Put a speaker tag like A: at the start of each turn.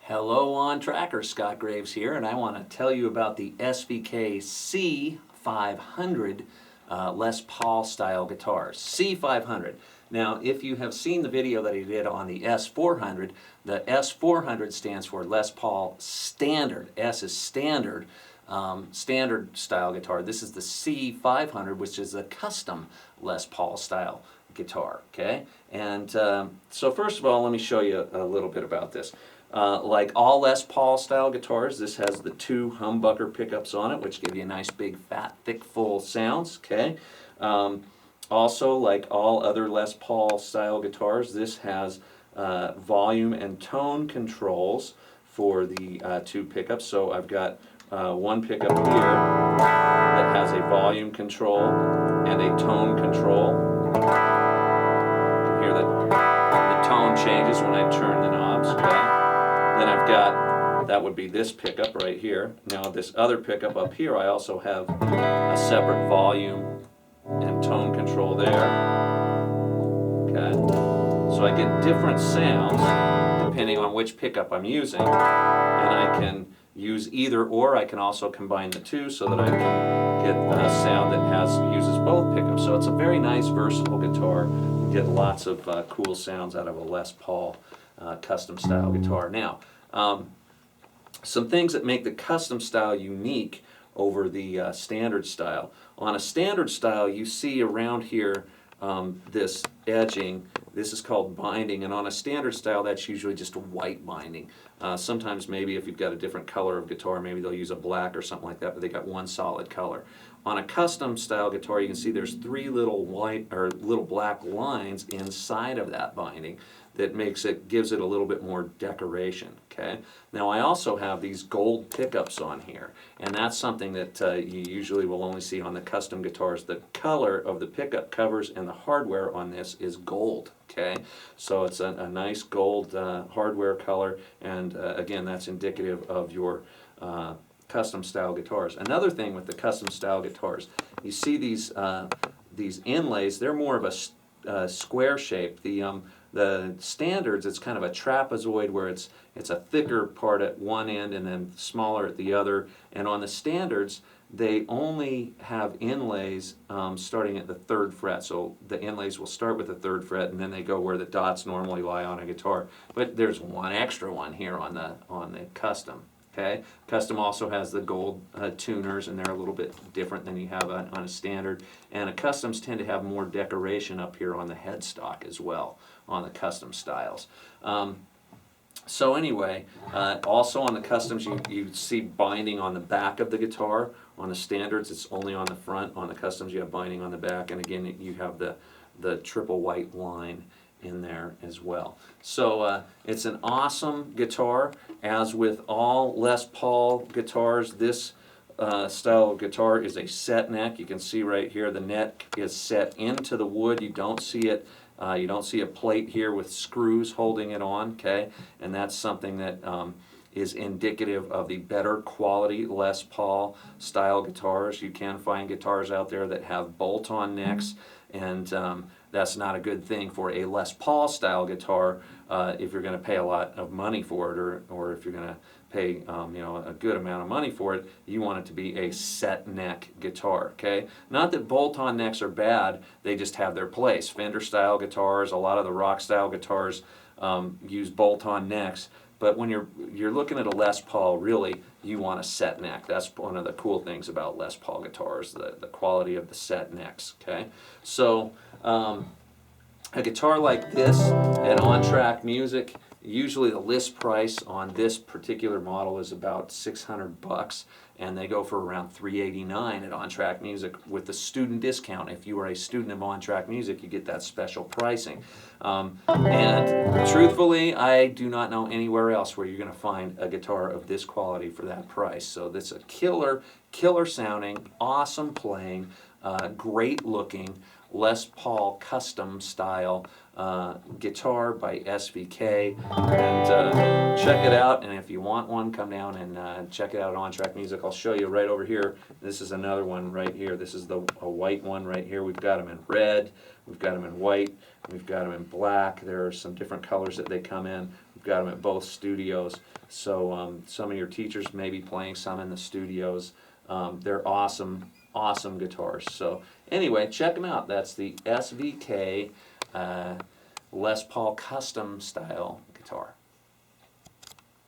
A: Hello on Tracker, Scott Graves here, and I want to tell you about the SVK C500 Les Paul style guitars. C500. Now, if you have seen the video that he did on the S400, the S400 stands for Les Paul Standard. S is standard, standard style guitar. This is the C500, which is a custom Les Paul style guitar. Okay, and so first of all, let me show you a little bit about this. Like all Les Paul style guitars, this has the two humbucker pickups on it, which give you a nice big fat thick full sounds. Okay. Also, like all other Les Paul style guitars, this has volume and tone controls for the two pickups. So I've got one pickup here that has a volume control and a tone control. You can hear that the tone changes when I turn the knobs. Okay. Then I've got, that would be this pickup right here. Now this other pickup up here, I also have a separate volume and tone control there. Okay, so I get different sounds depending on which pickup I'm using, and I can use either or. I can also combine the two so that I can get a sound that uses both pickups. So it's a very nice versatile guitar. You get lots of cool sounds out of a Les Paul custom style guitar. Now, some things that make the custom style unique over the standard style. On a standard style, you see around here this edging. This is called binding, and on a standard style, that's usually just a white binding. Sometimes maybe if you've got a different color of guitar, maybe they'll use a black or something like that, but they got one solid color. On a custom style guitar, you can see there's three little white or little black lines inside of that binding that gives it a little bit more decoration. Okay. Now I also have these gold pickups on here, and that's something that you usually will only see on the custom guitars. The color of the pickup covers and the hardware on this is gold. Okay, so it's a nice gold hardware color, and again, that's indicative of your custom style guitars. Another thing with the custom style guitars, you see these inlays. They're more of a square shape. The standards, it's kind of a trapezoid where it's a thicker part at one end and then smaller at the other. And on the standards, they only have inlays starting at the 3rd fret. So the inlays will start with the 3rd fret and then they go where the dots normally lie on a guitar. But there's one extra one here on the custom. Okay, custom also has the gold tuners, and they're a little bit different than you have on a standard. And customs tend to have more decoration up here on the headstock as well on the custom styles. So anyway, also on the customs, you see binding on the back of the guitar. On the standards, it's only on the front. On the customs, you have binding on the back, and again, you have the triple white line in there as well. So it's an awesome guitar. As with all Les Paul guitars, this style of guitar is a set neck. You can see right here the neck is set into the wood. You don't see it. You don't see a plate here with screws holding it on. Okay, and that's something that is indicative of the better quality Les Paul style guitars. You can find guitars out there that have bolt-on necks, and that's not a good thing for a Les Paul style guitar if you're going to pay a lot of money for it, or if you're going to pay a good amount of money for it. You want it to be a set neck guitar. Okay, not that bolt-on necks are bad, they just have their place. Fender style guitars, a lot of the rock style guitars use bolt-on necks. But when you're looking at a Les Paul, really, you want a set neck. That's one of the cool things about Les Paul guitars, the quality of the set necks. Okay, so a guitar like this at On Track Music, usually the list price on this particular model is about $600, and they go for around $389 at On Track Music with the student discount. If you are a student of On Track Music, you get that special pricing. And truthfully, I do not know anywhere else where you're going to find a guitar of this quality for that price. So this is a killer sounding, awesome playing, great looking Les Paul custom style guitar by SVK, and check it out. And if you want one, come down and check it out on Track Music. I'll show you right over here. This is another one right here. This is a white one right here. We've got them in red, we've got them in white, we've got them in black. There are some different colors that they come in. We've got them at both studios. So some of your teachers may be playing some in the studios. They're awesome, awesome guitars. So anyway, check them out. That's the SVK Les Paul custom style guitar.